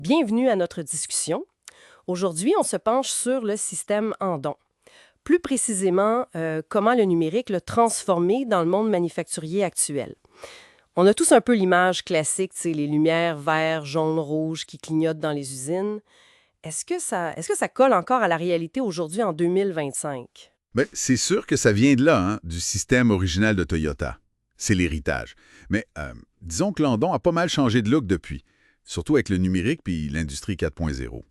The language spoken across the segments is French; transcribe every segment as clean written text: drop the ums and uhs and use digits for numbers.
Bienvenue à notre discussion. Aujourd'hui, on se penche sur le système Andon. Plus précisément, comment le numérique l'a transformé dans le monde manufacturier actuel. On a tous un peu l'image classique, tu sais, les lumières vert, jaune, rouge qui clignotent dans les usines. Est-ce que ça colle encore à la réalité aujourd'hui en 2025? Ben, c'est sûr que ça vient de là, hein, du système original de Toyota. C'est l'héritage. Mais disons que Landon a pas mal changé de look depuis, surtout avec le numérique puis l'industrie 4.0.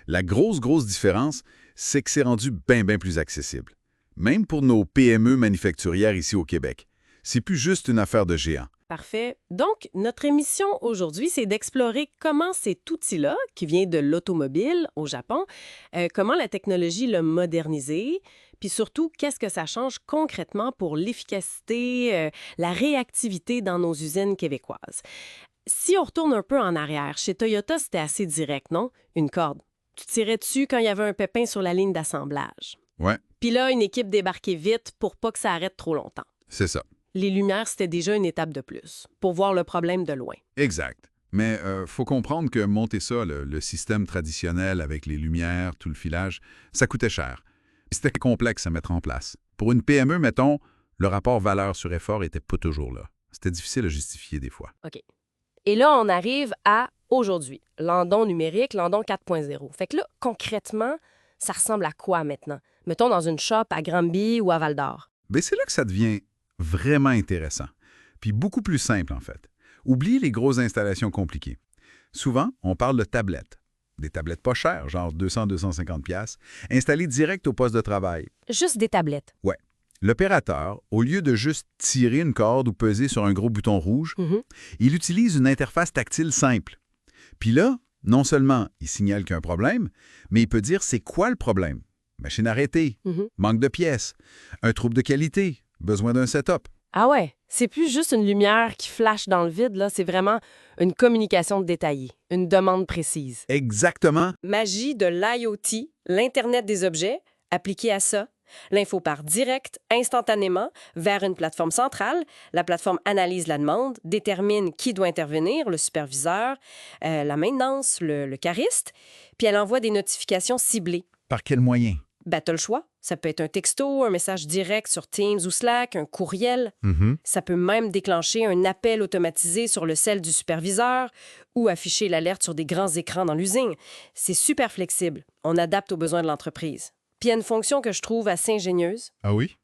La grosse différence, c'est que c'est rendu bien plus accessible. Même pour nos PME manufacturières ici au Québec. C'est plus juste une affaire de géant. Parfait. Donc, notre émission aujourd'hui, c'est d'explorer comment cet outil-là, qui vient de l'automobile au Japon, comment la technologie l'a modernisé, puis surtout, qu'est-ce que ça change concrètement pour l'efficacité, la réactivité dans nos usines québécoises. Si on retourne un peu en arrière, chez Toyota, c'était assez direct, non? Une corde. Tu tirais dessus quand il y avait un pépin sur la ligne d'assemblage. Ouais, Puis là, une équipe débarquait vite pour pas que ça arrête trop longtemps. c'est ça. Les lumières, c'était déjà une étape de plus, pour voir le problème de loin. Exact. Mais faut comprendre que monter ça, le système traditionnel avec les lumières, tout le filage, ça coûtait cher. C'était complexe à mettre en place. Pour une PME, mettons, le rapport valeur sur effort était pas toujours là. C'était difficile à justifier des fois. OK. Et là, on arrive à aujourd'hui, Landon numérique, Landon 4.0. Fait que là, concrètement, ça ressemble à quoi maintenant? Mettons dans une shop à Granby ou à Val-d'Or. Mais c'est là que ça devient vraiment intéressant. Puis beaucoup plus simple, en fait. Oubliez les grosses installations compliquées. Souvent, on parle de tablettes. Des tablettes pas chères, genre 200-250 pièces, installées direct au poste de travail. Juste des tablettes. Ouais. L'opérateur, au lieu de juste tirer une corde ou peser sur un gros bouton rouge, Mhm. il utilise une interface tactile simple. Puis là, non seulement il signale qu'il y a un problème, mais il peut dire c'est quoi le problème. Machine arrêtée, Mhm. manque de pièces, un trouble de qualité, besoin d'un setup. Ah ouais, c'est plus juste une lumière qui flash dans le vide, là, c'est vraiment une communication détaillée, une demande précise. Exactement. Magie de l'IoT, l'Internet des objets, appliqué à ça. L'info part direct, instantanément, vers une plateforme centrale. La plateforme analyse la demande, détermine qui doit intervenir, le superviseur, la maintenance, le cariste, puis elle envoie des notifications ciblées. Par quel moyen? Ben, t'as le choix. Ça peut être un texto, un message direct sur Teams ou Slack, un courriel. Ça peut même déclencher un appel automatisé sur le cell du superviseur ou afficher l'alerte sur des grands écrans dans l'usine. C'est super flexible. On adapte aux besoins de l'entreprise. Puis il y a une fonction que je trouve assez ingénieuse. Ah oui?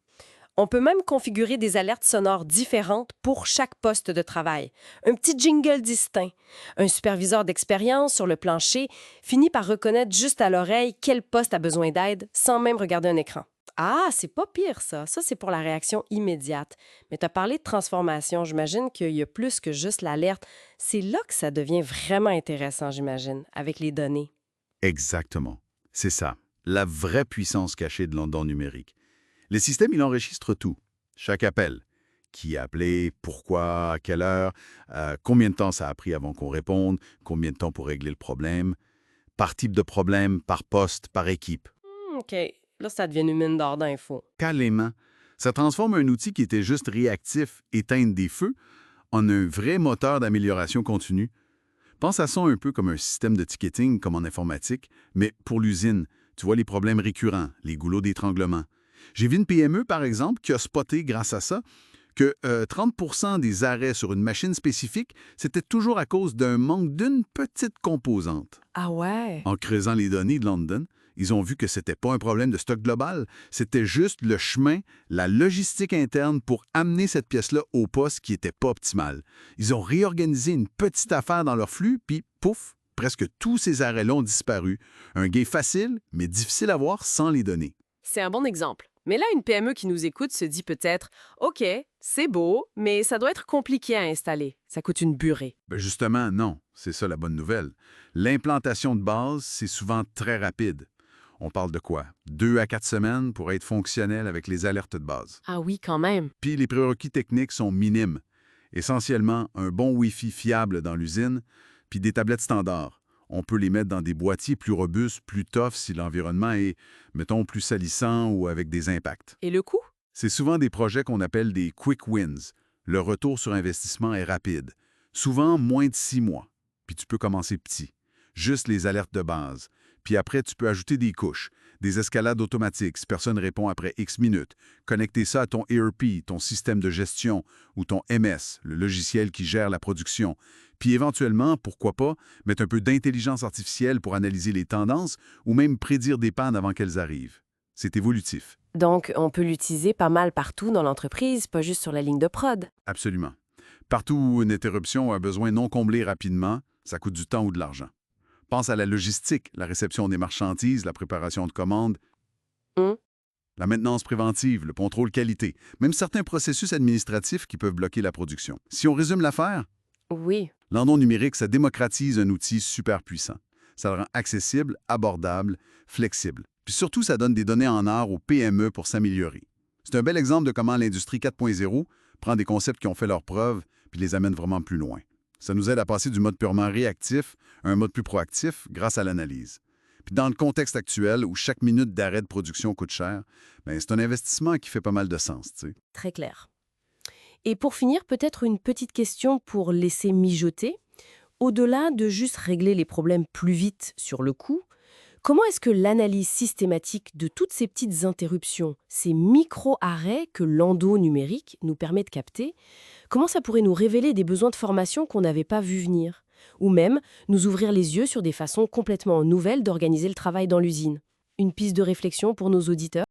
On peut même configurer des alertes sonores différentes pour chaque poste de travail. Un petit jingle distinct. Un superviseur d'expérience sur le plancher finit par reconnaître juste à l'oreille quel poste a besoin d'aide sans même regarder un écran. Ah, c'est pas pire ça. Ça, c'est pour la réaction immédiate. Mais tu as parlé de transformation. J'imagine qu'il y a plus que juste l'alerte. C'est là que ça devient vraiment intéressant, j'imagine, avec les données. Exactement. C'est ça. La vraie puissance cachée de l'Andon numérique. Le système, il enregistre tout. Chaque appel. Qui a appelé, pourquoi, à quelle heure, combien de temps ça a pris avant qu'on réponde, combien de temps pour régler le problème, par type de problème, par poste, par équipe. OK. Là, ça devient une mine d'or d'infos. Carrément. Ça transforme un outil qui était juste réactif, éteindre des feux, en un vrai moteur d'amélioration continue. Pense à ça un peu comme un système de ticketing comme en informatique, mais pour l'usine. Tu vois les problèmes récurrents, les goulots d'étranglement. J'ai vu une PME, par exemple, qui a spoté, grâce à ça, que 30% des arrêts sur une machine spécifique, c'était toujours à cause d'un manque d'une petite composante. Ah ouais? En creusant les données de London, ils ont vu que c'était pas un problème de stock global, c'était juste le chemin, la logistique interne pour amener cette pièce-là au poste qui était pas optimal. Ils ont réorganisé une petite affaire dans leur flux, puis pouf, presque tous ces arrêts-là ont disparu. Un gain facile, mais difficile à voir sans les données. C'est un bon exemple. Mais là, une PME qui nous écoute se dit peut-être « OK, c'est beau, mais ça doit être compliqué à installer. Ça coûte une burée. Ben justement, non. C'est ça la bonne nouvelle. L'implantation de base, c'est souvent très rapide. On parle de quoi? 2 à 4 semaines pour être fonctionnel avec les alertes de base. » Ah oui, quand même. Puis les prérequis techniques sont minimes. Essentiellement, un bon Wi-Fi fiable dans l'usine, puis des tablettes standards. On peut les mettre dans des boîtiers plus robustes, plus tough si l'environnement est, mettons, plus salissant ou avec des impacts. Et le coût? C'est souvent des projets qu'on appelle des quick wins. Le retour sur investissement est rapide. Souvent moins de 6 mois. Puis tu peux commencer petit. juste les alertes de base. Puis après, tu peux ajouter des couches, des escalades automatiques si personne répond après X minutes. Connecter ça à ton ERP, ton système de gestion, ou ton MS, le logiciel qui gère la production. Puis éventuellement, pourquoi pas, mettre un peu d'intelligence artificielle pour analyser les tendances ou même prédire des pannes avant qu'elles arrivent. C'est évolutif. Donc, on peut l'utiliser pas mal partout dans l'entreprise, pas juste sur la ligne de prod. Absolument. Partout où une interruption a un besoin non comblé rapidement, ça coûte du temps ou de l'argent. Pense à la logistique, la réception des marchandises, la préparation de commandes, Hum, la maintenance préventive, le contrôle qualité, même certains processus administratifs qui peuvent bloquer la production. Si on résume l'affaire, Oui. Landon numérique, ça démocratise un outil super puissant. Ça le rend accessible, abordable, flexible. Puis surtout, ça donne des données en or aux PME pour s'améliorer. C'est un bel exemple de comment l'industrie 4.0 prend des concepts qui ont fait leurs preuves puis les amène vraiment plus loin. Ça nous aide à passer du mode purement réactif à un mode plus proactif grâce à l'analyse. Puis dans le contexte actuel où chaque minute d'arrêt de production coûte cher, ben c'est un investissement qui fait pas mal de sens, tu sais. Très clair. Et pour finir, peut-être une petite question pour laisser mijoter. Au-delà de juste régler les problèmes plus vite sur le coup, comment est-ce que l'analyse systématique de toutes ces petites interruptions, ces micro-arrêts que l'endo numérique nous permet de capter, comment ça pourrait nous révéler des besoins de formation qu'on n'avait pas vu venir? Ou même nous ouvrir les yeux sur des façons complètement nouvelles d'organiser le travail dans l'usine? Une piste de réflexion pour nos auditeurs?